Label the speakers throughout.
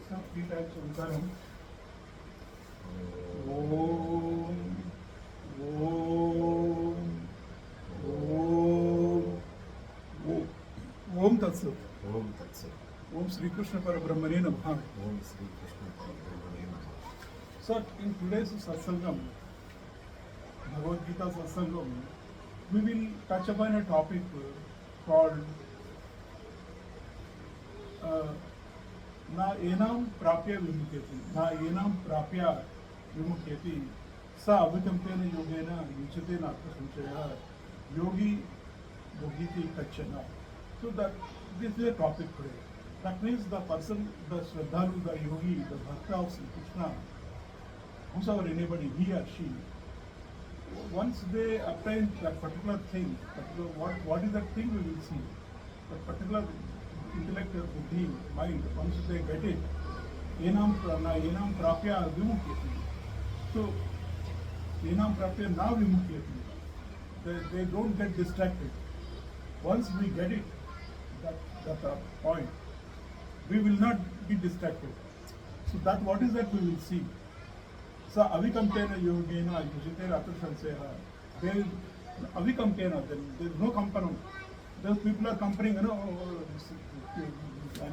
Speaker 1: Some three times Omkaram. Om, Om, Om, Om. Om Tat Sat.
Speaker 2: Om Tat Sat.
Speaker 1: Om Sri Krishna Parabrahmane Namaha.
Speaker 2: Om Sri Krishna Parabrahmane Namaha.
Speaker 1: So in today's Satsangam, Bhagavad Gita Satsangam, we will touch upon a topic called Na Enam Prapya Vimukyati. Na Enam Prapya Vimukyati. Sa Avikampena Yogena Yuchate Natra Sanchaya Yogi Bhagiti Kachana. So that this is a topic today. That means the person, the Shraddhalu, the Yogi, the Bhakta of Sri Krishna, whosoever anybody, he or she, once they attain that particular thing, what is that thing we will see. That particular intellect, buddhi, mind, once they get it, enam prapya vimukyati. So, enam prapya na vimukyati. They don't get distracted. Once we get it, that point, we will not be distracted. So that what is that we will see. So avikampena yogena yujite ratrashanseha. There is avikampena, there is no kampanam. Those people are comparing, I'm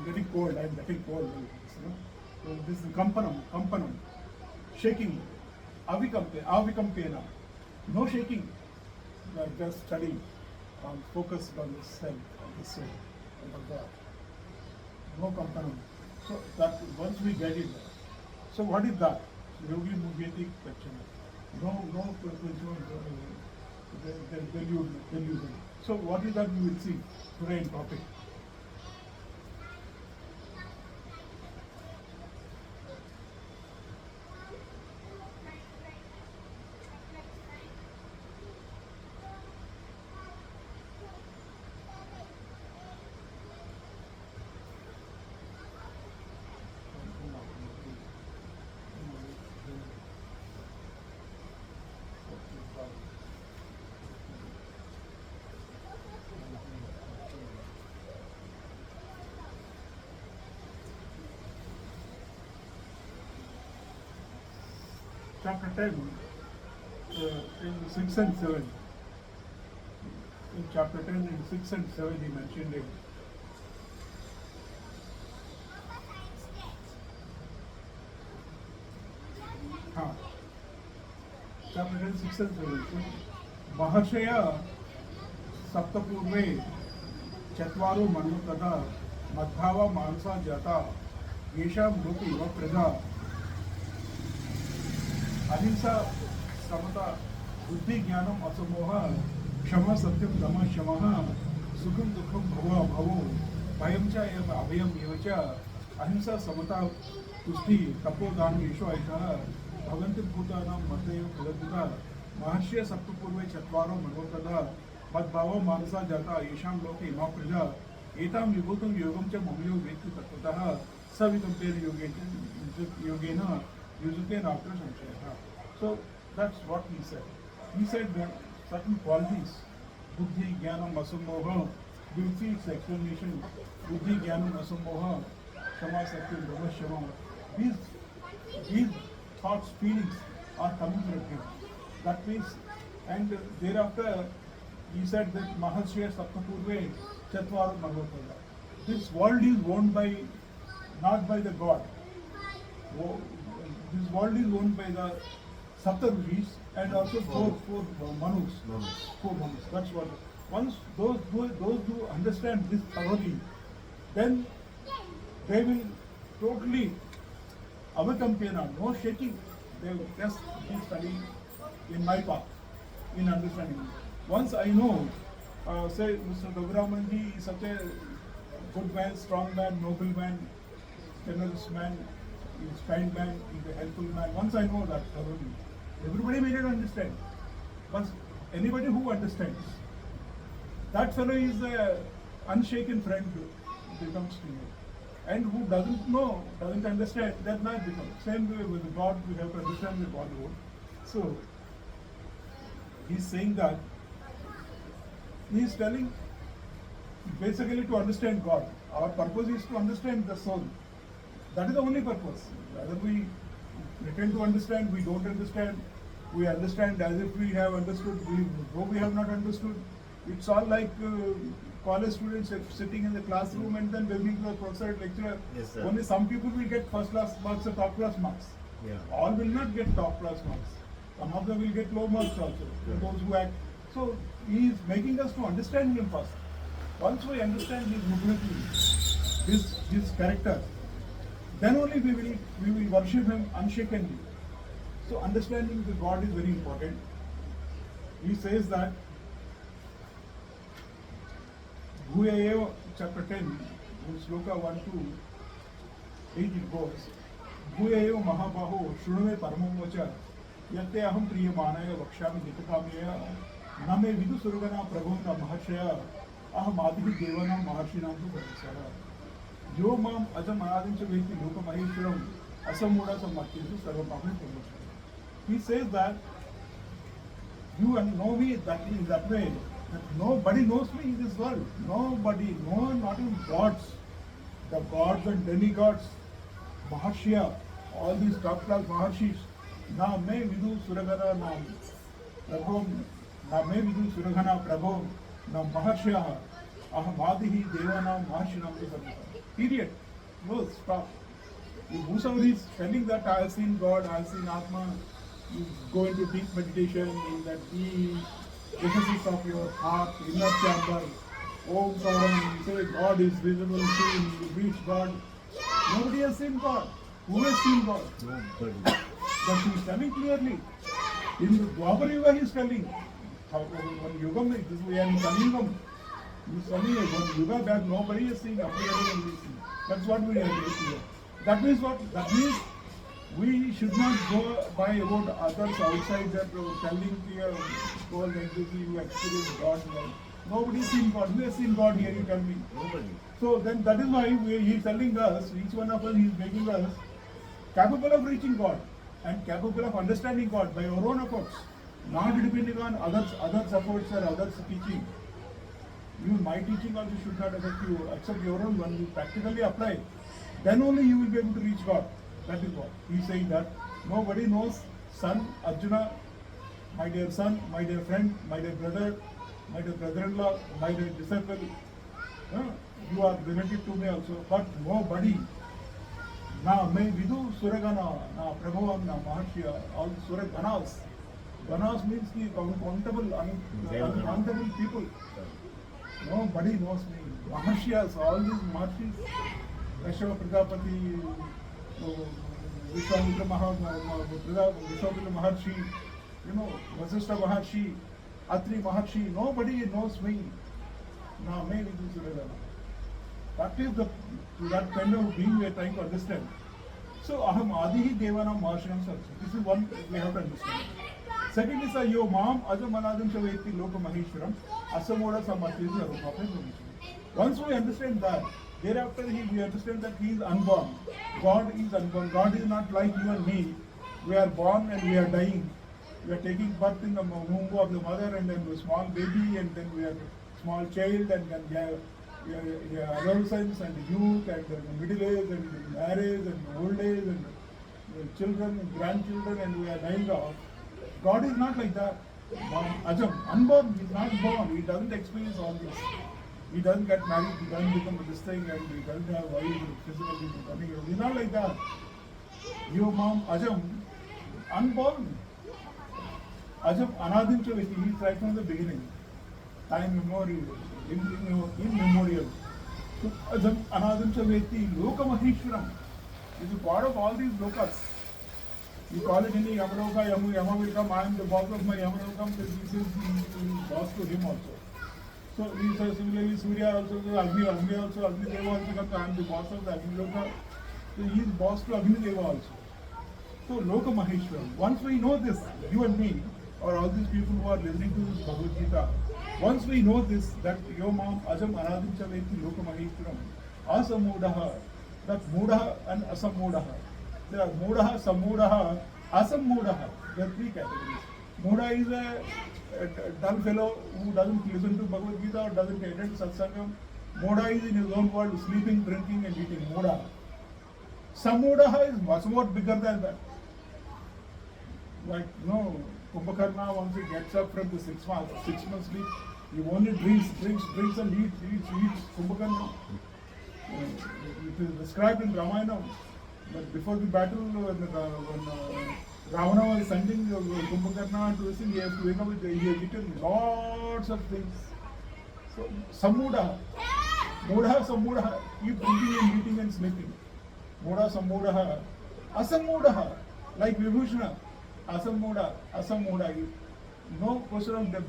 Speaker 1: getting cold, So this is kampanam, shaking. Avikampena, no shaking. We are just studying, focused on the self, on the soul, on the God. No kampanam. So that once we get it, so what is that? Yogi Mugeti Kachana. No delusion. So what is that we will see today in topic? Chapter 10, in 6 and 7. In chapter 10, in 6 and 7, he mentioned it. Chapter 10, 6 and 7. Mahashaya Saptapurve Chatvaru Manukada Madhava Mansa Jata Yesham Rupi Va Praja अहिंसा समता बुद्धि ज्ञानम असमोह क्षमा सत्यम दम शमः सुखम दुखम भवो भवो भयम च एव अभयम एव च अहिंसा समता तुष्टि तपोदान ईशो ऐषः भवन्ति भूतानां मतेव फलभूता महर्षय सप्तपूर्वे चत्वारो मनोप्रदा मद्भावो मानसा जाता येषां लोके इमा प्रजा एतां विभूतं योगं च ममयो वेत्ति तत्त्वतः सविकम्पेन योगेन Yujute Ratra Sanchaya. So that's what he said. He said that certain qualities, Buddhi, Jnanam, Asammoha, you will see its explanation, Buddhi, Jnanam, Asammoha, Shama, Satyam, Dhamma, Shama. These thoughts, feelings are coming from him. That means, and thereafter he said that Mahashya Saptapurve Chatvaru Manvapala. This world is owned by, not by the God. This world is owned by the Saptarishis and also four Manus. Four Manus. That's what. Once those who understand this thoroughly, then they will totally avakampena, no shaking. They will just be studying in my path, in understanding. Once I know, say Mr. Raghuram is such a good man, strong man, noble man, generous man, he is kind man, he is a helpful man. Once I know that thoroughly, everybody may not understand. But anybody who understands, that fellow is a unshaken friend becomes to you. And who doesn't know, doesn't understand, that not become. Same way with God, we have to understand the Godhood. So, he's saying that, he's telling basically to understand God. Our purpose is to understand the soul. That is the only purpose. Whether we pretend to understand, we don't understand, we understand as if we have understood, though we have not understood. It's all like college students sitting in the classroom and then listening to the professor and lecturer.
Speaker 2: Yes, sir.
Speaker 1: Only some people will get first class marks or top class marks.
Speaker 2: Yeah.
Speaker 1: All will not get top class marks. Some of them will get low marks also.
Speaker 2: Yeah.
Speaker 1: Those who act. So he is making us to understand him first. Once we understand his mobility, his character, then only we will worship him unshakenly. So understanding the God is very important. He says that Bhuyayev chapter 10, in Sloka 1 to 8 it goes, Bhuyayev Mahabaho Shruve Paramam Vacha Yate Aham Priyamanaya Vakshami Nitakamaya Name Vidu Surgana Prabhuna Mahashaya Aham Adhi Devana Maharshinantu Varisara Jo Mam Ajam Anadin Chaveti Loka Maheshwaram Asamura Samakyesu Sarvapamit Promotion. He says that you know me that way, that nobody knows me in this world. Nobody, no, not even gods. The gods and demigods, Mahashya, all these top class Maharshis, Na me vidu suragana na prabhom, Na me vidu suragana prabhom, Na Mahashya, Ahamadihi devana Mahashinam. Period. No, stop. If whosoever is telling that I have seen God, I have seen Atma, you go into deep meditation in that deep recesses of your heart, inner chamber. Om Karam, you say God is visible, seen, you reach God. Nobody has seen God. Who has seen God?
Speaker 2: Nobody.
Speaker 1: But he is telling clearly. In the Dwapar Yuga he is telling. One Yugam, this we are in Kalingam. He is telling one Yuga back nobody has seen appearing and listening. That's what we are doing here. That means what? That means we should not go by about others outside that telling here, go like this, you experience God. Nobody has seen God. Who has seen God here, you tell me?
Speaker 2: Nobody.
Speaker 1: So then that is why he is telling us, each one of us, he is making us capable of reaching God and capable of understanding God by our own efforts, not depending on others' efforts or others' teaching. Even my teaching also should not affect you, except your own one. You practically apply. Then only you will be able to reach God. That is what he is saying, that nobody knows son Arjuna, my dear son, my dear friend, my dear brother, my dear brother-in-law, my dear disciple. You are related to me also, but nobody. Na me vidu suragana, na prabhavam, na mahashya, all suraganas. Ganas means the uncountable people. Nobody knows me. Maharshyas, all these Maharshis, Kashyapa Prajapati, Vishwamitra Maharshi, Vasishtha Maharshi, Atri Maharshi, nobody knows me. Now, maybe this is that is that kind of being we are trying to understand. So, Aham Adihi Devanam Maharshinam Sarsa. This is one we have to understand. Second is a Yo Mam Ajam Anadam Chaveti Loka Maheshwaram Asamoda Samatisi Arupapam. Once we understand that, thereafter we understand that he is unborn. God is unborn. God is not like you and me. We are born and we are dying. We are taking birth in the womb of the mother and then the small baby and then we are small child and then we are adolescence and youth and middle age and marriage and old age and children and grandchildren and we are dying off. God is not like that. Ajam, unborn, he is not born. He doesn't experience all this. He doesn't get married, he doesn't become this thing and he doesn't have wife and physical people coming here. He's not like that. Your mom, Ajam, unborn. Ajam, Anadim Chaveti, he is right from the beginning. Time memorial, immemorial. So Ajam, Anadim Chaveti, Loka Maheshwaram. He is the God of all these lokas. You call it any Yamaloka, Yama will come, I am the boss of my Yamaloka, this is boss to him also. So we say similarly Surya also, Agni also, Agni Deva also comes, I am the boss of the Agni Loka. So he is boss to Agni Deva also. So Loka Maheshwaram. Once we know this, you and me, or all these people who are listening to this Bhagavad Gita, once we know this, that Yo Mam Ajam Anadim Chaveti Loka Maheshwaram, Asamudaha, that Mudaha and Asamudaha. There are Mudaha, Samudaha, Asamudaha. There are three categories. Muda is a dull fellow who doesn't listen to Bhagavad Gita or doesn't attend Satsangam. Moda is in his own world, sleeping, drinking and eating. Moda. Samudaha is much more bigger than that. Like, Kumbhakarna, once he gets up from the 6 months sleep, he only drinks and eats Kumbhakarna. It is described in Ramayana that before the battle, when Ravana was sending Kumbhakarna to listen, he has to wake up with, he has eaten lots of things. So, Samudha, Mudha, Samudha, keep drinking and eating and sleeping. Mudha, Samudha, Asamudha, like Vibhushana, Asamudha. No question of the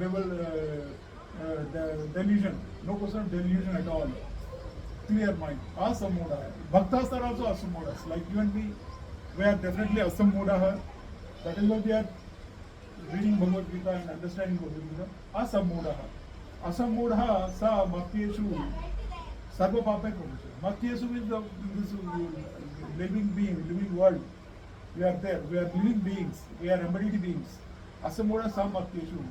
Speaker 1: delusion, no question of delusion at all. Clear mind, Asamudha. Bhaktas are also Asamudhas, like you and me, we are definitely Asamudha. That is why we are reading Bhagavad Gita and understanding Bhagavad Gita. Asamudha. Asamudha sa Matyeshu Sarva Pape Pramucha. Matyeshu is this living being, living world. We are there. We are living beings. We are embodied beings. Asamudha sa Matyeshu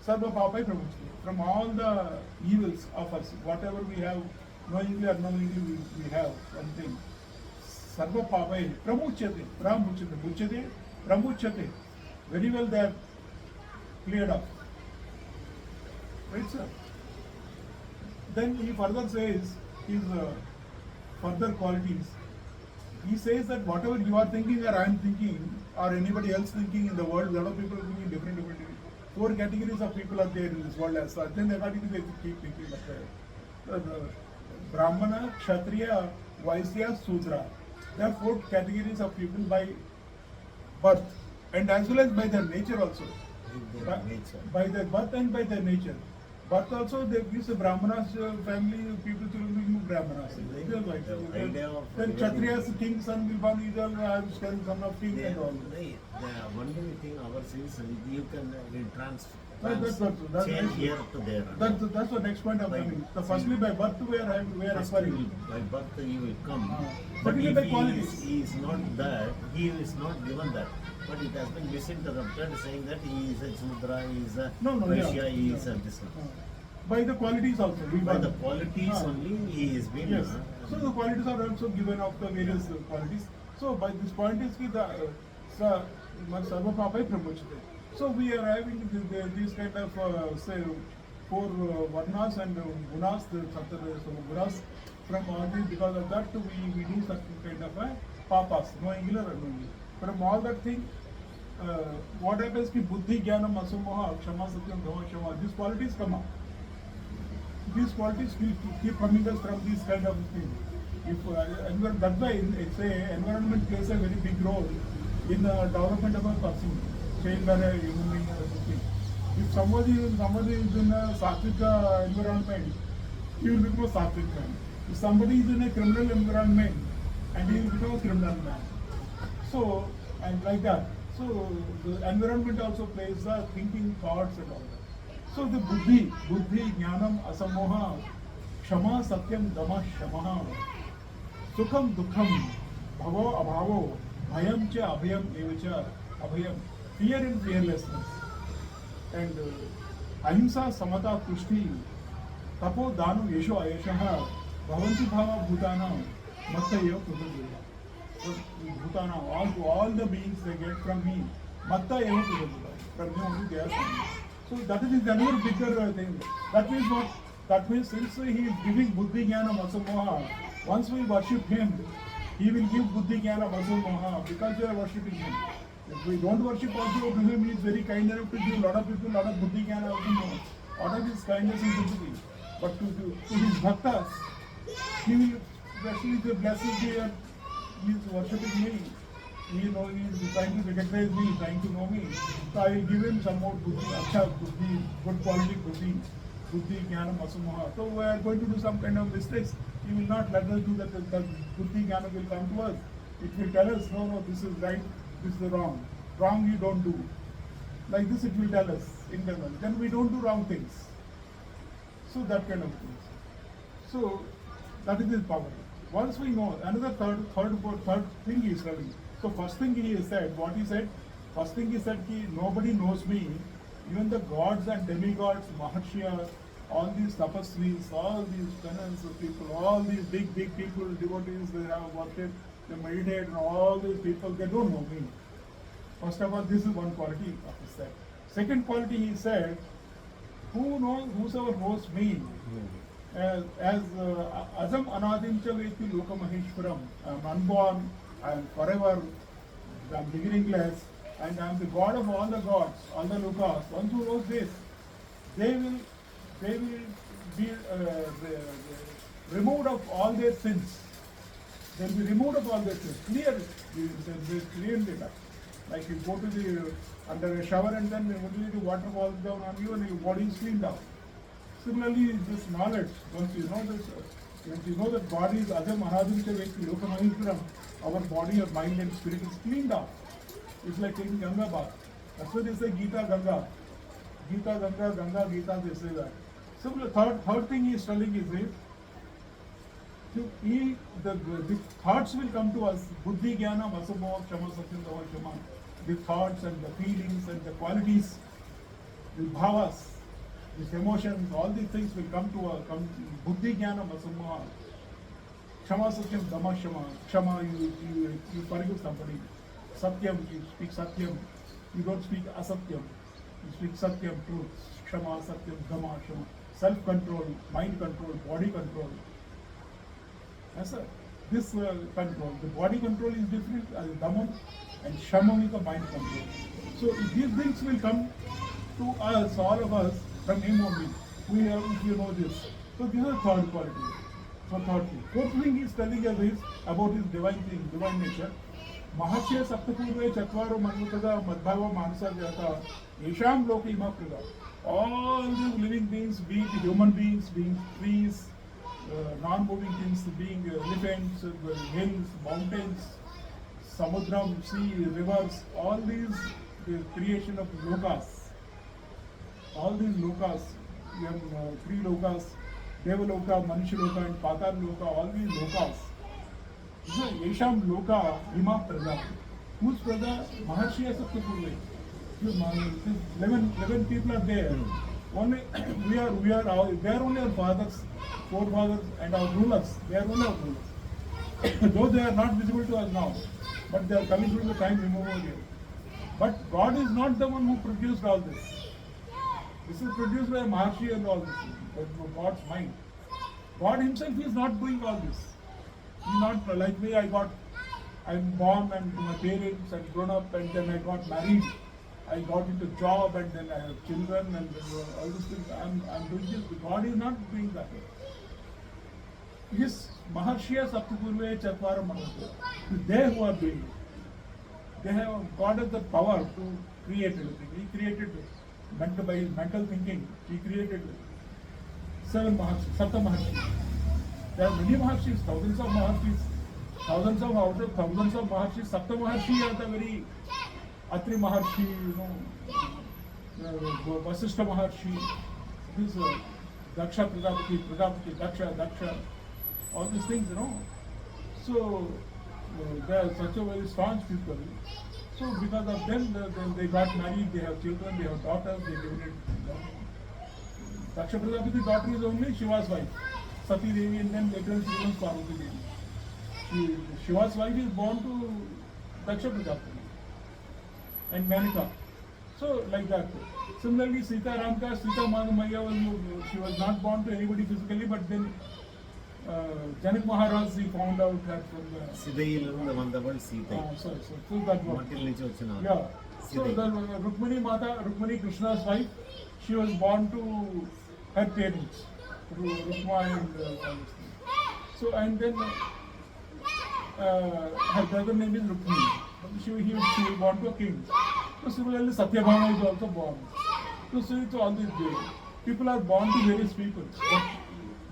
Speaker 1: Sarva Pape Pramucha. From all the evils of us, whatever we have, knowingly or unknowingly we have something. Sarva Pape Pramuchate. Pramuchate. Pramuchate. Very well they are cleared up. Right, sir? Then he further says his further qualities. He says that whatever you are thinking or I am thinking or anybody else thinking in the world, a lot of people are thinking different. 4 categories of people are there in this world as such. Then according to they keep thinking like that. Brahmana, Kshatriya, Vaisya, Sudra. There are 4 categories of people by birth and as well as by their nature also. By their birth and by their nature. Birth also, they use the Brahmanas family, people to be Brahmanas. Then Kshatriyas, king, son will born, is all son of king and all.
Speaker 2: The only thing ours is you can
Speaker 1: That's
Speaker 2: change here to there.
Speaker 1: That's the next point I'm coming. So firstly by birth we are acquiring.
Speaker 2: By birth he will come. But
Speaker 1: Secondly
Speaker 2: if
Speaker 1: by qualities.
Speaker 2: he is not that, he is not given that. But it has been misinterpreted saying that he is a Sudra, he is a Vaishya, he is a this one.
Speaker 1: By the qualities also.
Speaker 2: By the qualities only he is being.
Speaker 1: Yes. So the qualities are also given of the various qualities. So by this point is the Sarva Papai Pramuchate. So we are having these kind of say 4 varnas and gunas, the gunas from all these. Because of that we do certain kind of papas, knowingly or unknowingly. From all that thing, what happens ki buddhi, jnanam, asamoha, kshama, satyam, dhamma, shama, these qualities come up. These qualities will keep coming us from these kind of things. If that's why it's environment plays a very big role in the development of a person, change by a human being or something. If somebody is in a sattvic environment, he will become a sattvic man. If somebody is in a criminal environment, and he will become a criminal man. So, and like that. So, the environment also plays the thinking thoughts and all that. So, the buddhi, jnanam, asamoha, kshama, satyam, dhamma, shamaha, sukham, dukham, bhavo, abhavo, bhayam cha, abhayam, evacha, abhayam, fear and fearlessness, and ahimsa, samata, tushti, tapo, danu, yesho, ayeshaha, bhavanti bhava, bhutanam, matta eva, prabhudeya. Bhutana, all the beings they get from me, matta eva, prabhudeya, from me only they are from me. So that is another bigger thing. That means what? That means since he is giving buddhi, jnana, asamoha, once we worship him, he will give buddhi, jnana, asamoha because we are worshipping him. If we don't worship also to him, he is very kind enough to give a lot of people a lot of buddhi, jnana, asamoha, out of his kindness and sympathy. But to his bhaktas, he will especially the blessed be and he is worshipping me. He is trying to recognize me, trying to know me. So I will give him some more buddhi, acha buddhi, good quality buddhi, jnanam, asamoha. So we are going to do some kind of mistakes. He will not let us do that. The buddhi, jnana will come to us. It will tell us, no, this is right, this is wrong. Wrong you don't do. Like this it will tell us internally. Then we don't do wrong things. So that kind of things. So that is his power. Once we know, another third thing he is telling. So first thing he said, what he said? First thing he said, nobody knows me. Even the gods and demigods, Maharshiyas, all these tapasvis, all these penance people, all these big people, devotees, they have worshipped, they meditate, and all these people, they don't know me. First of all, this is one quality of his said. Second quality, he said, whosoever knows me, as Azam Anadim Chaveti Loka Maheshwaram, I am unborn, I am forever, I am beginningless, and I am the God of all the gods, all the Lokas. Once who knows this, they will be removed of all their sins. They will be removed of all their sins. Clearly done. Like you go to the under a shower and then immediately the water falls down on you and your body is cleaned out. Similarly, this knowledge, once you know this, once you know that body is Ajam Mahadim Chaveti Lokamaheshwaram, our body, our mind and spirit is cleaned out. It's like taking Ganga bath. That's why they say Gita Ganga. Gita Ganga, Ganga Gita, they say that. Similar, third thing he is telling is this. The thoughts will come to us. Buddhi Jnana Vasubhav Shama Satyam Dama Shama. The thoughts and the feelings and the qualities, the bhavas, these emotions, all these things will come to us. Buddhi Jnana Vasubhav. Shama Satyam Dama Shama. Shama, you forgive somebody. Satyam, you speak Satyam. You don't speak Asatyam. You speak Satyam, truth. Shama, Satyam, Dama, Shama. Self-control, mind control, body control. Yes, sir. This control, the body control is different as Dhamma, and Shama is the mind control. So these things will come to us, all of us, from him only. We have, if you know this. So this is the third quality. So third thing. Fourth thing he is telling us is about his divine thing, divine nature. Mahashya Saptapurve Chatvaro Manvutada Madhava Manasa Jata Yesham Loka Ima Prada. All these living beings, be it human beings, being trees, non-moving things, being elephants, hills, mountains, samudram, sea, rivers, all these, the creation of lokas. All these lokas, we have three lokas, Devaloka, Manushya Loka and Patal Loka, all these lokas. Yesham Loka Ima Prada. Whose Prada? Mahashya Saptapurve. 11 people are there. Only we are they are only our fathers, forefathers and our rulers. They are only our rulers. Though they are not visible to us now, but they are coming through the time immemorial. But God is not the one who produced all this. This is produced by Maharshi and all this, by God's mind. God himself is not doing all this. He not like me. I'm born and my parents and grown up and then I got married. I got into job and then I have children and all these things. I'm doing this. God is not doing that. Yes, Maharshya Saptapurve Chatvara Manasa. They who are doing it. They have God has the power to create everything. He created it. By his mental thinking, he created 7 Maharshis, Sapta Maharshis. There are many Maharshis, thousands of Maharshis, thousands of Maharshis. Sapta Maharshi are the very Atri Maharshi, Vasishtha Maharshi, this Daksha Prajapati, Daksha, all these things, So they are such a very staunch people. So because of them, then they got married, they have children, they have daughters, they divided. Daksha Prajapati's daughter is only Shiva's wife, Sati Devi, and then later she becomes Parvati Devi. Shiva's wife is born to Daksha Prajapati and Manika. So like that. Similarly, Sita Ramka, Sita Madhamaya, she was not born to anybody physically, but then Janak Maharaj, he found out that from the...
Speaker 2: Siddhail, the one that was Sita.
Speaker 1: So that one. Yeah. So the Rukmini Mata, Rukmini Krishna's wife, she was born to her parents, to Rukma and all this thing. So and then her brother name is Rukmini. She was born to a king. So similarly, Satyabhama is also born. So all these days, people are born to various people,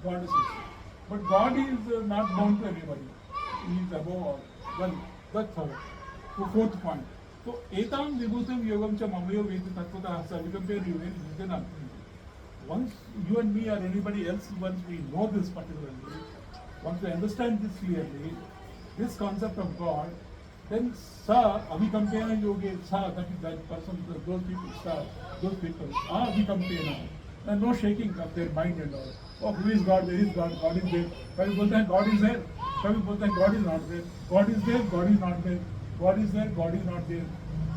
Speaker 1: goddesses. But God is not born to anybody. He is above all. Well, that's how. So fourth point. So etam vibhutam yogam cha mamayo vedi tattvata savikampe yogam. Once you and me or anybody else, once we know this particularly, once we understand this clearly, this concept of God, then sa avikampena yoge sa, that person, those people are avikampena. And no shaking of their mind and all. Oh, who is God? Where is God? God is there. Why you say God is there? कभी बोलते हैं God is not there, God is there, God is not there, God is there, God is not there.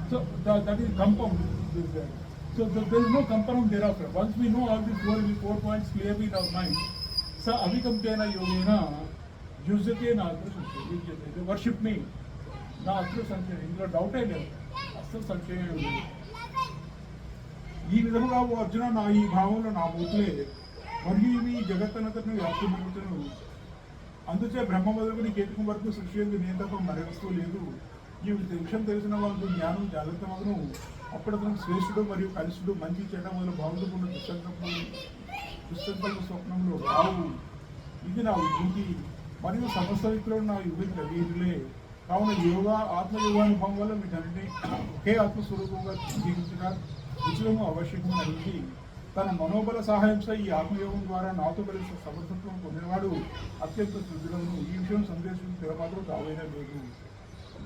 Speaker 1: So that is compound is there. So there is no compound thereafter. Once we know all these four points clearly in our mind, sa abhikampena yogena yujyate na atra sanchaya. They worship me. నా అసలు సంశయం ఇందులో డౌటే లేదు, అసలు సంశయం లేదు. ఈ విధముగా ఓ అర్జున నా ఈ భావంలో నా మూతులే మరియు ఈ జగత్తనంతను వ్యాప్తిముతును. అందుచే బ్రహ్మ మొదలుకుని కేతుకం వరకు సృష్టి ఎందు నేను తప్ప మరే వస్తువు లేదు. ఈ విషయం తెలిసిన వాళ్ళకు జ్ఞానం జాగ్రత్తమగును. అప్పుడు అతను శ్రేష్ఠుడు మరియు కలుషుడు మంచి చెడ్డ మొదలు భావంతుకున్న దుస్సంకల్ప స్వప్నంలో రావు. ఇది నా విభూతి మరియు సమస్త వ్యక్తులు నా విభూతి వీరులే. కావున యోగా ఆత్మయోగానుభవం వల్ల వీటన్నింటినీ ఒకే ఆత్మస్వరూపంగా జీవించిన ఉచితము ఆవశ్యకము అనేది తన మనోబల సహాయంతో ఈ ఆత్మయోగం ద్వారా నాతో కలిసి సమర్థత్వం పొందినవాడు అత్యంత శుద్ధులను. ఈ విషయం సందేశం తెరమాత్రం కావైనా లేదు.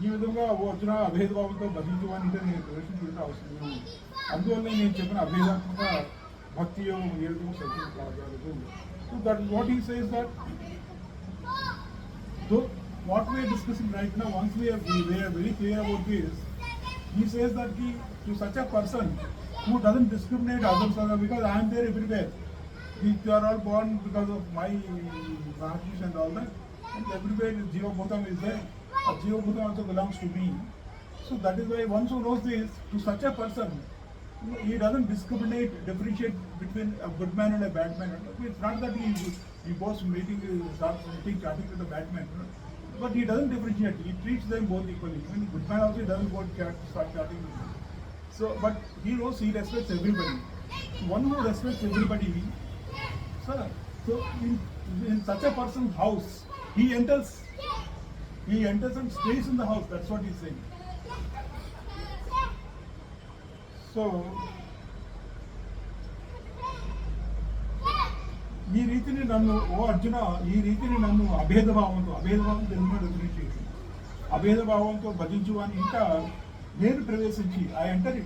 Speaker 1: ఈ విధంగా ఓ అర్జున అభేదభావంతో భజించవాలంటే నేను ప్రవేశించడం అవసరం. అందువల్ల నేను చెప్పిన అభేదాత్మక భక్తి యోగం ఏ విధంగా సత్యం కాగలదు. So that what he says that what we are discussing right now, once we are very clear about this, he says that to such a person who doesn't discriminate others, because I am there everywhere. They are all born because of my Mahapurush and all that, and everywhere Jiva Bhutam is there. Jiva Bhutam also belongs to me. So that is why once who knows this, to such a person, he doesn't discriminate, differentiate between a good man and a bad man. It's not that he goes meeting, starts meeting, chatting with a bad man. But he doesn't differentiate. He treats them both equally. Even good man also doesn't go start chatting with them. So, but he knows he respects everybody. One who respects everybody, sir. So in such a person's house, he enters and stays in the house. That's what he's saying. So ఈ రీతిని నన్ను ఓ అర్జున ఈ రీతిని నన్ను అభేదభావం తెలుగులో definite చేసి అభేదభావంతో భజించువాని ఇంకా నేను ప్రవేశించి I enter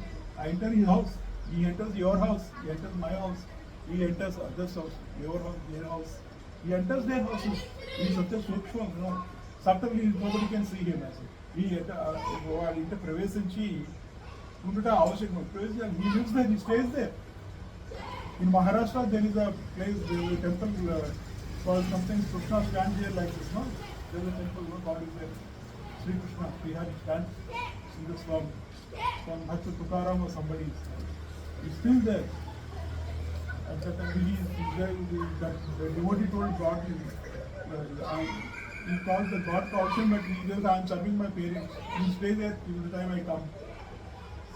Speaker 1: his house, he enters your house, he enters my house, he enters others house, your house, their house, he enters their houses. ఈ సత్య సూక్ష్మం సప్తమి nobody can see him as ఈ వాళ్ళ ఇంట ప్రవేశించి ఉండుట ఆవశ్యకం. He lives there, he stays there. In Maharashtra, there is a place, there is a temple called something Krishna stands here like this, no? There is a temple, no? God is there. Sri Krishna, Bihari stands in this form. Some Bhakta Tukaram or somebody is there. He's still there. At that time, he is there. The devotee told God, he calls the God calls him, but he says, I am serving my parents. He stays there till the time I come.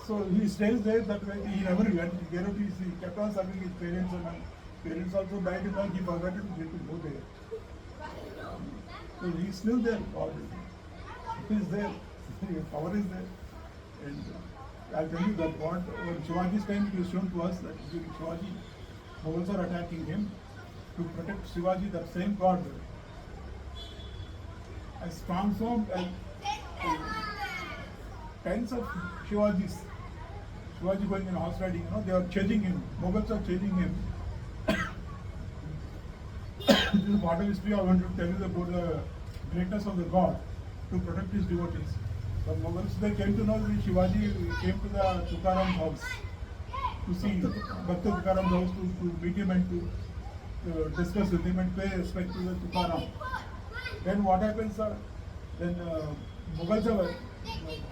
Speaker 1: So he stays there, that way he never went. He kept on serving his parents, and parents also died in life. He forgot to go there. So he is still there. God is there. Power is there. And I'll tell you that what when Shivaji's time it was shown to us that during Shivaji, Mughals are attacking him. To protect Shivaji, that same God has transformed tens of Shivajis. Shivaji going in horse riding, they are chasing him. Mughals are chasing him. This is part of history. I want to tell you about the greatness of the God to protect his devotees. The Mughals, they came to know that Shivaji came to the Tukaram's house to see Bhakta Tukaram's house to meet him and to discuss with him and pay respect to the Tukaram. Then what happens, sir? Then Mughals have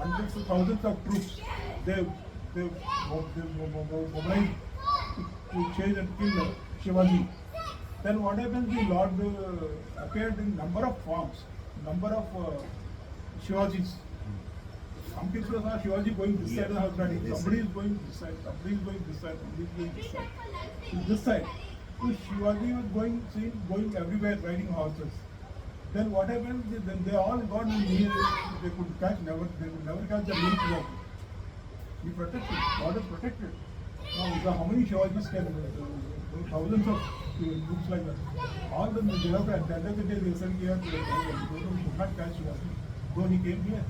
Speaker 1: hundreds of thousands of troops. They mobilized to chase and kill Shivaji. Then what happens? The Lord appeared in number of forms, number of Shivajis. Some people saw Shivaji going this side of the house riding. Somebody is going this side, somebody is going this side, somebody is going this side. To this side. So Shivaji was going everywhere riding horses. Then what happened? Then they all got near. They could catch they could never catch the main Shivaji. He protected. God is protected. Now, how many Shivajis can? Thousands of groups like that. All them they have at the end of the day they said here to should not catch Shivaji. Though he came here.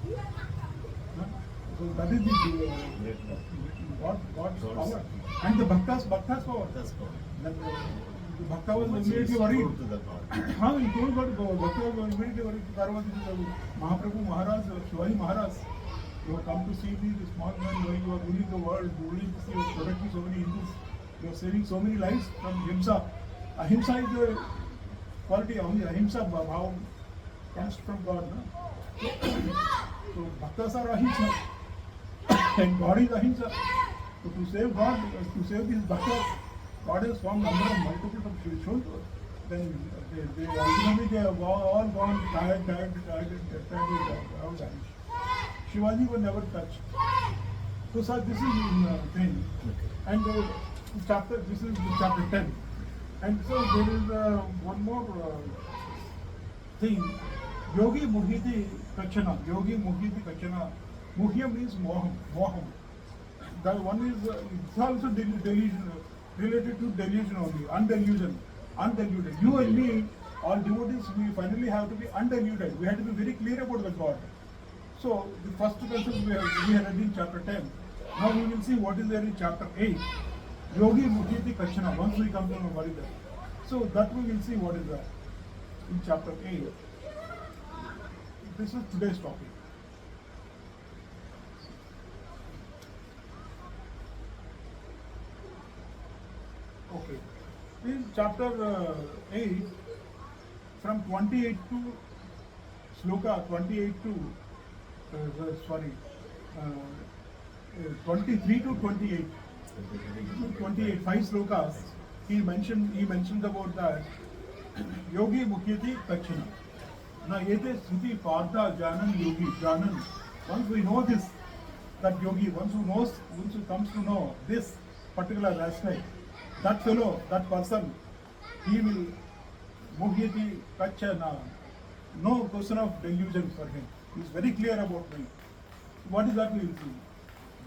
Speaker 1: So that is the God's power. And the Bhakta's power. Then The Bhakta was
Speaker 2: Once he
Speaker 1: immediately
Speaker 2: is
Speaker 1: worried.
Speaker 2: true to the God.
Speaker 1: How he told God, Bhakta was immediately worried. Parvati, Mahaprabhu Maharaj, Shivaji Maharaj, you have come to see me, the small man, why you are ruling the world, ruling this, you are protecting so many Hindus, you are saving so many lives from Himsa. Ahimsa is the quality of Ahimsa, how comes from God. No? So Bhaktas are Ahimsa, and God is Ahimsa. So to save God, to save these Bhaktas, God has formed number of multiples of Shri. Then they ultimately they have all gone tired and vanished. Shivaji was never touched. So sir, this is in thing. And chapter, this is chapter 10. And so there is one more thing. Yogi Muhiti Kachana. Yogi Muhiti Kachana. Muhya means moham. Moham. That one is it's also delusion, related to delusion only, undelusion, undiluted. You and me, all devotees, we finally have to be undiluted. We have to be very clear about the God. So the first concept we have read in chapter 10. Now we will see what is there in chapter 8. Yogi Mukiti Kachana. Once we come to know what is that. So that we will see what is that in chapter 8. This is today's topic. Okay. In chapter 8, from 28 to sloka 28 to 23 to 28. 28, 5 slokas. He mentioned about that. Yogi Mukyati Kachana. Now, Yete Sruti Partha Janan Yogi Janan. Once we know this, that yogi, once who comes to know this particular aspect, that fellow, that person, he will Muhyati Kachana. No question of delusion for him. He is very clear about me. What is that we will see?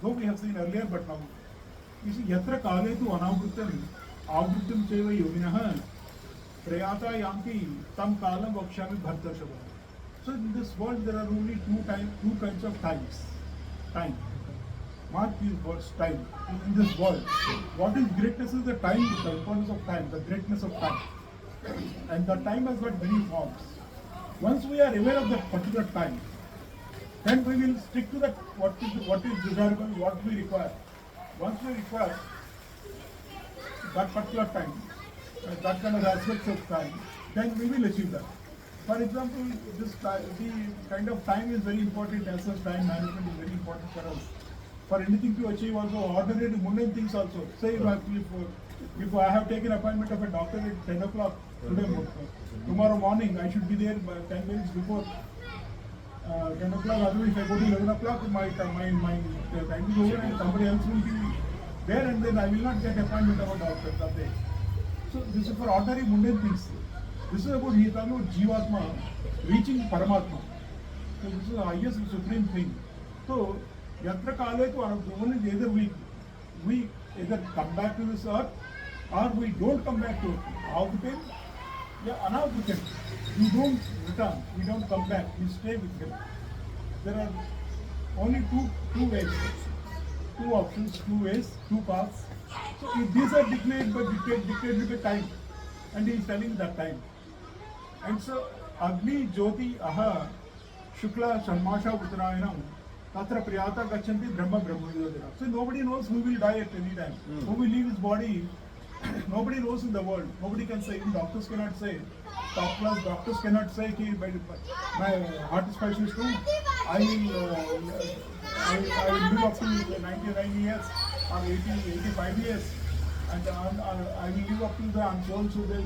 Speaker 1: Though we have seen earlier, but now. You see, Yatra Kale tu Anavrittam, Avrittam Cheva Yoginah, Prayata Yanti, Tam Kalam Vakshami Bhartashava. So in this world there are only two kinds of times. Time. Mark these words, time. In this world. What is greatness is the time, the importance of time, the greatness of time. And the time has got many forms. Once we are aware of that particular time, then we will stick to that what is desirable, what we require. Once we require that particular time, that kind of aspects of time, then we will achieve that. For example, the kind of time is very important, as such time management is very important for us. For anything to achieve also, ordinary mundane things also. Say if I have taken appointment of a doctor at 10 o'clock today, tomorrow morning I should be there by 10 minutes before 10 o'clock. Otherwise, if I go to 11 o'clock, my time is over and somebody else will be there, and then I will not get appointment of a doctor that day. So this is for ordinary mundane things. This is about he talking about Jivatma reaching Paramatma. So this is the highest supreme thing. So Yatra Kale to only either we either come back to this earth or we don't come back to it. Avrutam, Anavrutam. We don't return, we don't come back, we stay with him. There are only two ways, two options, two ways, two paths. So if these are dictated by time, and he is telling that time. And so Agni Jyoti Aha Shukla Shanmasha Uttarayanam Tatra Priyata Gachanti Brahma Brahma. So nobody knows who will die at any time, who will leave his body. Nobody knows in the world. Nobody can say. Even doctors cannot say. Top class doctors cannot say ki my heart specialist too. I will live up to 99 years or 85 years, and I will live up to the so the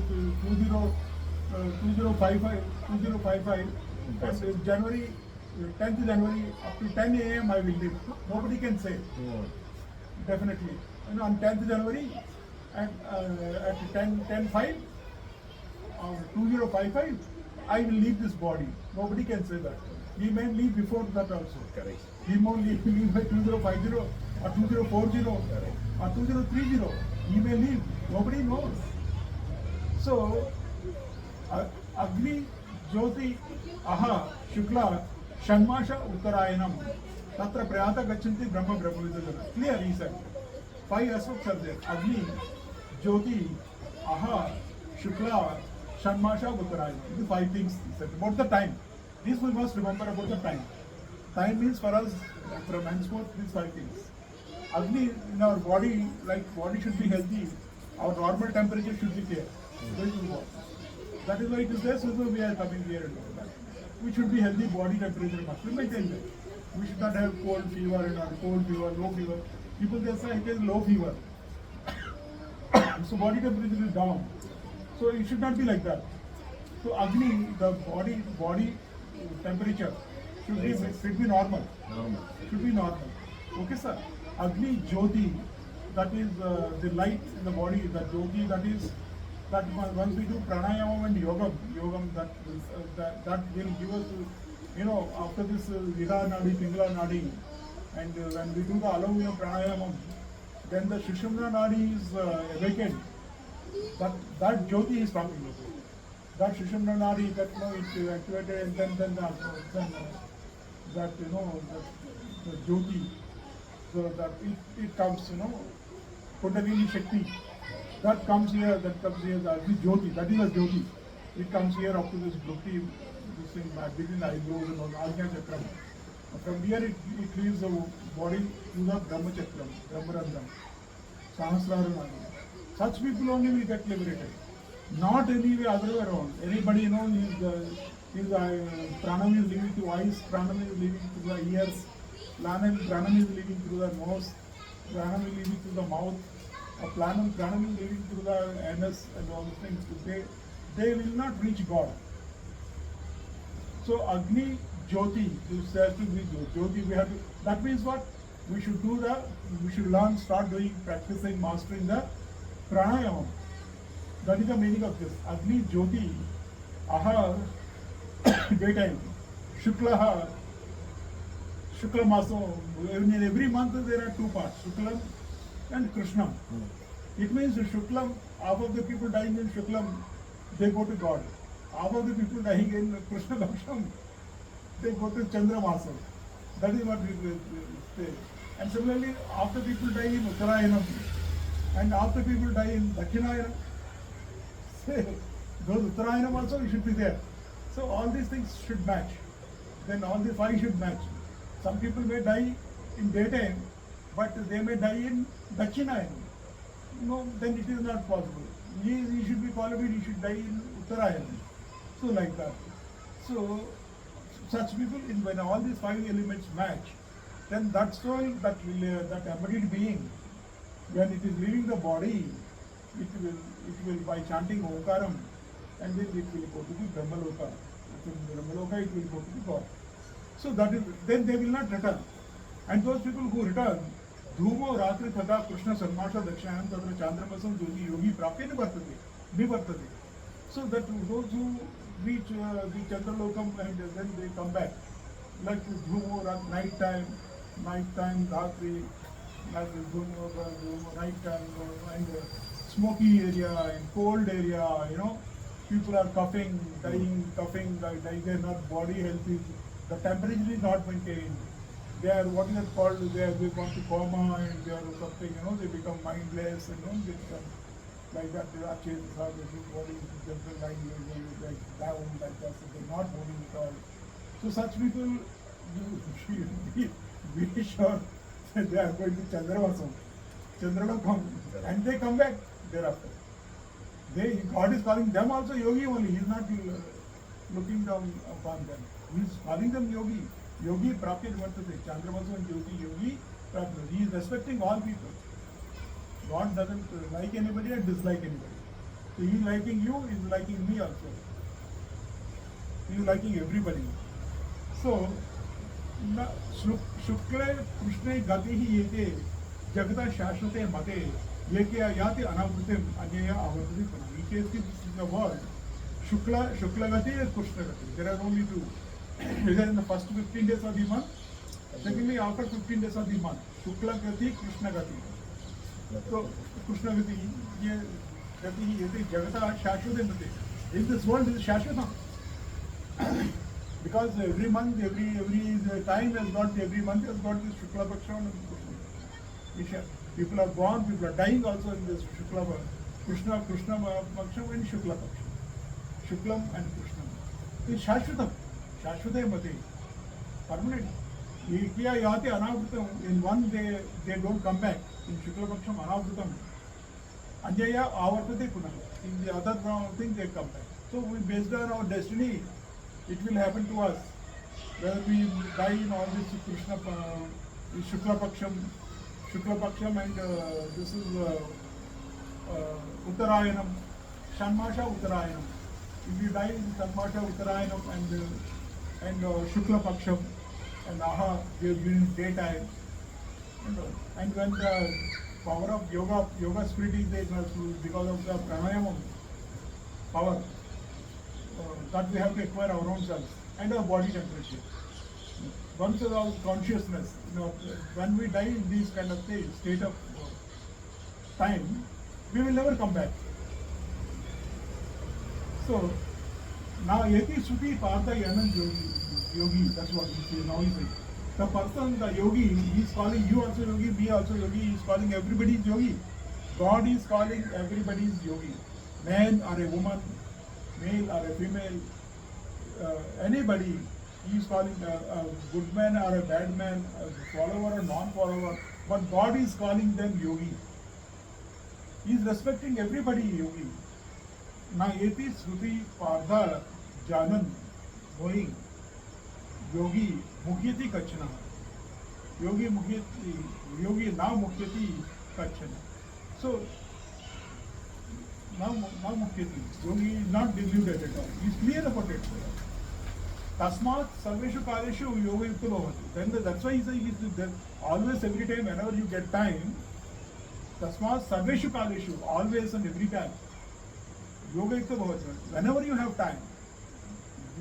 Speaker 1: 2055. And January 10th January up to 10 a.m. I will live. Nobody can say. Definitely. And on 10th January. And at 10:05 or 2055, I will leave this body. Nobody can say that. He may leave before that also.
Speaker 2: Correct.
Speaker 1: He may leave by 2050 or 2040 or 2030. He may leave. Nobody knows. So, Agni Jyoti Aha Shukla Shanmasha Uttarayanam Tatra Prayata Gachanti Brahma Brahma. Clear, he said. 5 aspects are there. Agni, Jyoti, Aha, Shukla, Shanmasha, Uttarayana. The five things he said. About the time. This we must remember about the time. Time means for us, from henceforth, these five things. Agni in our body, like body should be healthy, our normal temperature should be there. That is why it is there, so we are coming here and all that. We should be healthy body temperature must be maintained. We should not have cold fever and all, cold fever, low fever. People they say it is low fever. So body temperature is down. So it should not be like that. So Agni, the body temperature should be normal. Should be normal. Okay, sir. Agni Jyoti, that is the light in the body. The Jyoti, that is that once we do pranayama and yogam that will give us, after this Vidha Nadi, Pingala Nadi, and when we do the Alavina pranayama, then the Sushumna Nadi is awakened. That Jyoti is talking about. That Sushumna Nadi, that it activated, and then that the Jyoti, so that it comes, Kundalini Shakti, that comes here, that Jyoti, that is a Jyoti. It comes here up to this Bhakti, this thing between the eyebrows and all, Ajna Chakram. From here it leaves the body to the Brahma Chakram, Brahmarandam, Sahasrara Nadi. Such people only will get liberated. Not any way other way around. Anybody, his pranam is leaving to eyes, pranam is leaving to the ears, pranam is leaving through the nose, pranam is leaving through the mouth, pranam is leaving through the anus and all these things. They will not reach God. So Agni Jyoti, this has to be Jyoti. We have to. That means what? We should learn, start doing, practicing, mastering the pranayama. That is the meaning of this. Agni Jyoti, Aha, daytime, Shuklaha, Shukla Maso. In every month there are two parts, Shuklam and Krishnam. It means Shuklam, half of the people dying in Shuklam, they go to God. Half of the people dying in Krishna Laksham, they go to Chandra Maso. That is what we say. And similarly, after people die in Uttarayanam, and after people die in Dakshinayanam, say, those Uttarayanam also should be there. So all these things should match. Then all the five should match. Some people may die in daytime, but they may die in Dakshinayanam. No, then it is not possible. He should be qualified, he should die in Uttarayanam. So like that. So such people, when all these five elements match, then that soul, that embodied being, when it is leaving the body, it will by chanting Omkaram, and then it will go to the Brahmaloka. From Brahmaloka it will go to the God. So that is, then they will not return. And those people who return, Dhumo Ratri Tata Krishna Sarmasha Dakshanam Tatra Chandramasam Durgi Yogi Prapti Nivartate. So that those who reach the Chandralokam and then they come back, like Dhumo night time, Ratri, like Dhumo night time, and smoky area and cold area, people are coughing, dying, they're not body healthy, the temperature is not maintained. They are what is it called? They gone to coma and they are something, they become mindless and they become like that. They are changed how they do body, general mind like down, like that. So they're not moving at all. So such people, you should be sure that they are going to Chandralokam, and they come back thereafter. God is calling them also yogi only. He is not looking down upon them. He is calling them yogi. Yogi Prapti Vartate, Chandravasu and Yogi, Yogi Prapti. He is respecting all people. God doesn't like anybody and dislike anybody. So he is liking you, he is liking me also. He is liking everybody. So, Shukla Krishna Gati Yete Jagata Shashvate Mate Yeke Yati Anavrutim Anyaya Avartati Pana. He says this is the word. Shukla Gati and Krishna Gati. There are only two. Either in the first 15 days of the month, secondly after 15 days of the month. Shukla Gati, Krishna Gati. So Krishna Gati, Gati Jagata Shashvate Mate. In this world is Shashvata. Because every month, every time has got, every month has got this Shukla Paksha and Krishna. People are born, people are dying also in this Shukla Krishna Paksham and Shukla Paksham. Shuklam and Krishnam. It's Shashvatam. Shashvatam Mati. Permanent. Ikya Yati Anavrutam. In one day they don't come back. In Shukla Paksham Anavrutam. Anjaya Avartate Puna. In the other thing they come back. So we based on our destiny, it will happen to us. Whether we die in all this Krishna Shukla Paksham and this is Uttarayanam, Shanmasha Uttarayanam. If you die in Shanmasha Uttarayanam and Shukla Paksham and Aha during daytime, and when the power of yoga spirit is there because of the pranayama power that we have to acquire our own selves and our body temperature. Once our consciousness, when we die in this kind of state of time, we will never come back. So now Yeti Suti Partha Yanam Yogi, that's what he says now. He says the person, the yogi, he is calling you also yogi, me also yogi, he is calling everybody is yogi. God is calling everybody is yogi. Man or a woman, male or a female, anybody, he is calling a good man or a bad man, a follower or non-follower, but God is calling them yogi. He is respecting everybody yogi. Na eti Sruti Partha Janan, knowing yogi Mukhyati Kachana. Yogi na Mukhyati Kachana. So now Mukhyati, yogi is not deluded at all. He is clear about it. Tasmat Sarveshu Kaleshu Yoga Yukta Bhavati. Then that's why he says always, every time, whenever you get time, Tasmat Sarveshu Kaleshu, always and every time. Yoga Yukta Bhavati. Whenever you have time,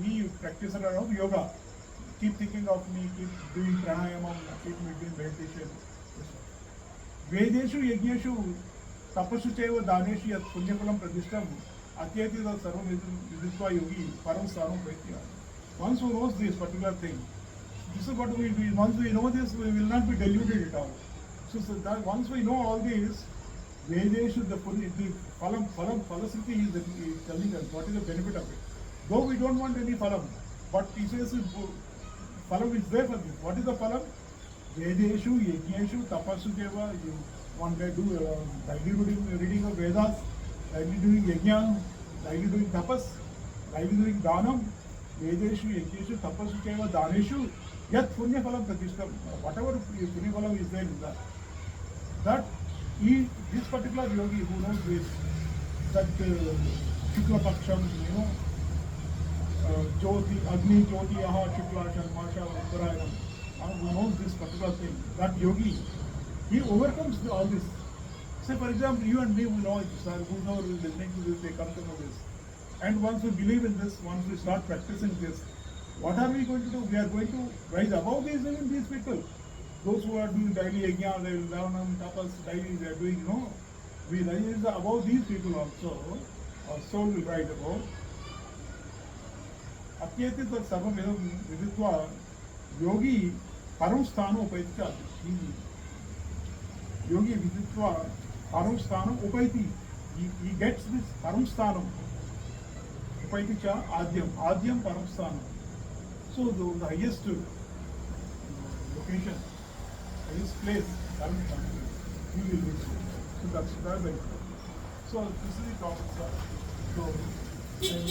Speaker 1: be practitioner of yoga. Keep thinking of me, keep doing pranayama, keep doing meditation. Vedeshu Yajneshu Tapasu Cheva Daneshu Yat Punyaphalam Pradishtam Atyati Sarvam Viditva Yogi Param Saram Vaitya. Once who knows this particular thing, this is what we do. Once we know this, we will not be deluded at all. So that once we know all this, Vedeshu, the Phalasriti is telling us what is the benefit of it. Though we don't want any phalam, but he says phalam is there for this. What is the phalam? Vedeshu, Yajneshu, Tapasu Deva. One day do daily reading of Vedas, daily doing Yajna, daily doing Tapas, daily doing Dhanam. Vedeshu, Yajneshu, Tapasu Deva, Dhaneshu. Yat Punya Phalam Pratishtam. Whatever Punya Phalam is there in that this particular yogi who knows this, that Shukla Paksham, Jyoti, Agni, Jyoti, Aha, Shukla, Shanmasha, Uttarayanam, who knows this particular thing, that yogi, he overcomes all this. Say for example, you and me will know it, sir, whoever is listening to this, they come to know this. And once we believe in this, once we start practicing this, what are we going to do? We are going to rise above these people. Those who are doing daily yajna, Lavanam, Tapas, daily, they are doing, we rise above these people also. Our soul will rise above. Atyati tat sarvam viditva yogi param sthanam upaiti. Yogi viditva param sthanam upaiti. He gets this param sthanam. Upaiti cha adyam param sthanam. So the highest location, highest place, param sthanam, he will reach. So that's very good. So this is the topic, sir. So, and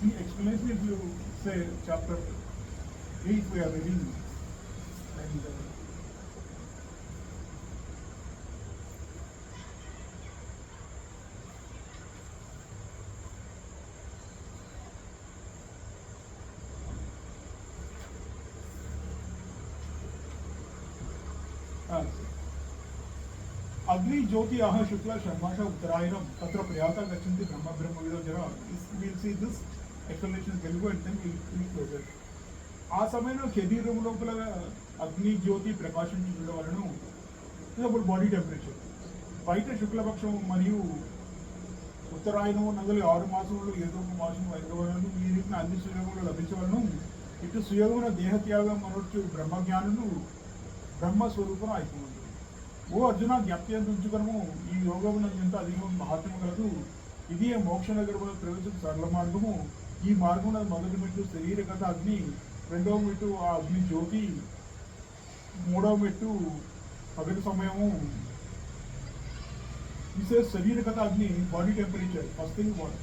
Speaker 1: the explanation, if you say chapter 8 we are reading, and Agni Jyoti Aha Shukla Sharmasha Uttarayanam Tatra Prayata Gachanti Brahma Vido Jara. We'll see this explanation in Telugu and then we'll close it. ఆ సమయంలో శరీరం లోపల అగ్ని జ్యోతి ప్రకాశించడం వలన అప్పుడు body temperature బయట శుక్లపక్షం మరియు ఉత్తరాయణము నగలి 6 మాసములు ఏదో ఒక మాసము వైద్యవలను ఈ రీతిన అన్ని సుయోగములు లభించవలను ఇటు సుయోగమున దేహత్యాగం అనొచ్చు బ్రహ్మజ్ఞానులు బ్రహ్మస్వరూపం అయిపోతుంది. ఓ అర్జున జ్ఞప్తిಯನ್ನು ఉంచుకొనుము ఈ యోగమునందు ఎంత అధికము మహాత్మ్యము కలదు ఇది మోక్ష నగరములో ప్రవేశించు సరళ మార్గము ఈ మార్గమున మొదటి మెట్టు శరీరగత అగ్ని రెండవ మెట్టు ఆ అగ్ని జ్యోతి మూడవ మెట్టు పగటి సమయము He says Shariragata Agni, body temperature, first thing what?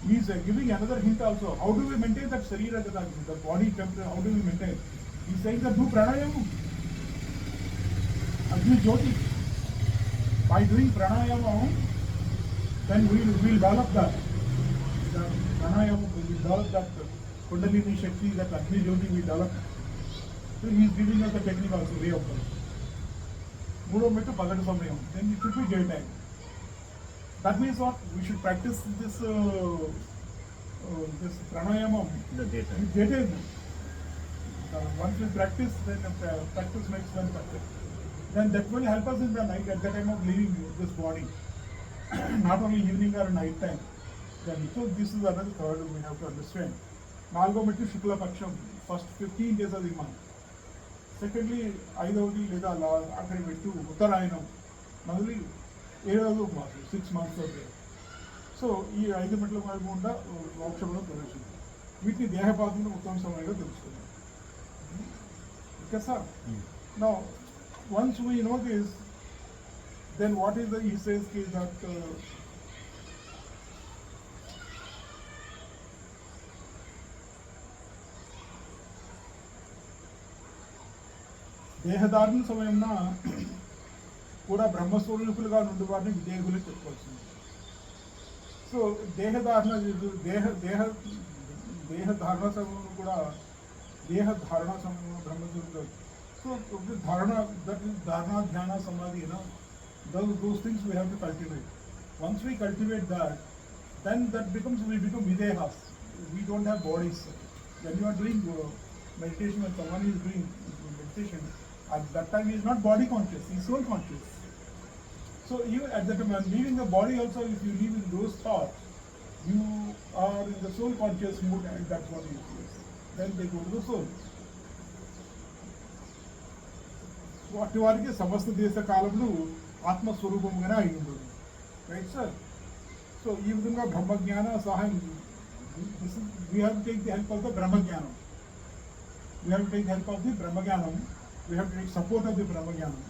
Speaker 1: He is giving another hint also. How do we maintain that Shariragata Agni, the body temperature, how do we maintain? He is saying that do pranayama. Agni Jyoti. By doing pranayama, then we will develop that. The pranayama, we will develop that Kundalini Shakti, that Agni Jyoti we develop. So he is giving us the technique also, way of that. Mudo metu pagadu samayam. Then it should be daytime. That means what? We should practice this this pranayama
Speaker 2: In the daytime.
Speaker 1: in daytime. Once we practice, then practice makes one perfect. Then that will help us in the night at the time of leaving this body. Not only evening or night time. Then, so this is another third we have to understand. Nalgo metu Shukla Paksham, first 15 days of the month. Secondly, Aidavadi Leda Akari metu Uttarayanam. Nalli 7వ మాసం 6 months of day. So ఈ 5 మెట్ల మార్గంగా మోక్షంలో ప్రవేశించారు. వీటిని దేహపాతంలో ఉత్తమ సమయంగా తెలుసుకున్నాం. Okay sir. Now once we know this, then what is the he says that దేహధారణ సమయంలో కూడా బ్రహ్మస్వరూపులుగా నుండి వారిని విదేహులు చెప్పుకోవాల్సింది. సో దేహధారణ దేహధారణ సమయంలో కూడా దేహధారణ సమయంలో బ్రహ్మస్వరూపులు. సో ధారణ, దట్ ఈస్ ధారణ ధ్యాన సమాధి, those things we have to cultivate. Once we cultivate that, then we become videhas. We don't have bodies. When you are doing meditation, when someone is doing meditation, at that time he is not body conscious, he is soul conscious. So you at that time, leaving the body also, if you live in those thoughts, you are in the soul conscious mood, and that's what he says. Then they go to the soul. వాటి వారికి సమస్త దేశ కాలంలో ఆత్మస్వరూపంగానే అయి ఉంటుంది. Right sir. So ఈ విధంగా బ్రహ్మజ్ఞాన సహాయం, we have to take the help of the బ్రహ్మజ్ఞానం. We have to take help of the బ్రహ్మజ్ఞానం. We have to take support of the బ్రహ్మజ్ఞానం.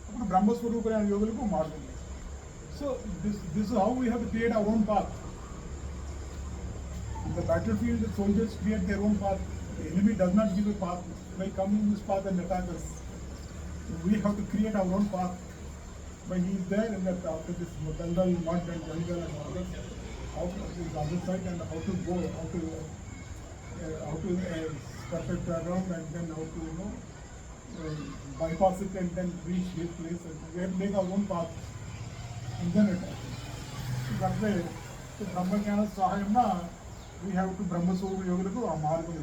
Speaker 1: అప్పుడు బ్రహ్మస్వరూపులైన యోగులకు మార్గం. So this how we have to create our own path. In the battlefield, the soldiers create their own path. The enemy does not give a path, by coming in this path and attack us. We have to create our own path. But he is there in that, after this Daldal, mud and jungle and all that, how to the other side and how to go, how to perfect around, and then how to bypass it and then reach his place. And we have to make our own path and then attack. So that way, so Brahmajnana Sahayamna, we have to Brahmaswara Yogaku, a margam,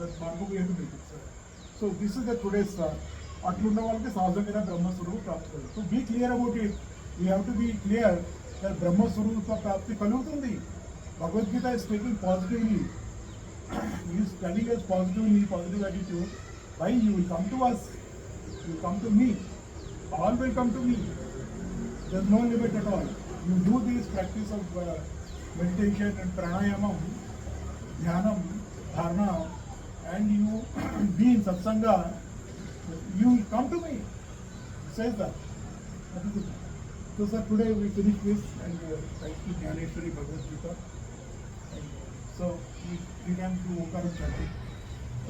Speaker 1: that margam we have to make it, sir. So this is the today's అట్లున్న వాళ్ళకి సహజంగా బ్రహ్మస్వరూప ప్రాప్తి కలుగుతుంది. So be clear about it. We have to be clear that బ్రహ్మస్వరూప ప్రాప్తి కలుగుతుంది. Bhagavad Gita is taking positively, is telling us positively, positive attitude. Why you will come to us, you will come to me, all will come to me. There is no limit at all. You do this practice of meditation and pranayama, dhanam, dharana, and you be in satsanga, you will come to me. It says that. That is it. So sir, today we finish this, and thanks to Jnaneshwari Bhagavad Gita. And so we began to Omkaram chanting.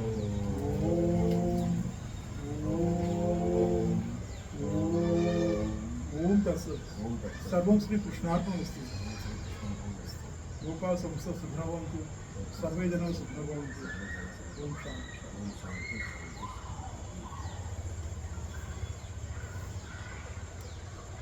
Speaker 1: Om Om Om Tatsat. Sarvam Shri Krishnarpanastu. Loka Samsta Sudhavantu. Sarve Jana Sudhavantu. Om Shanti.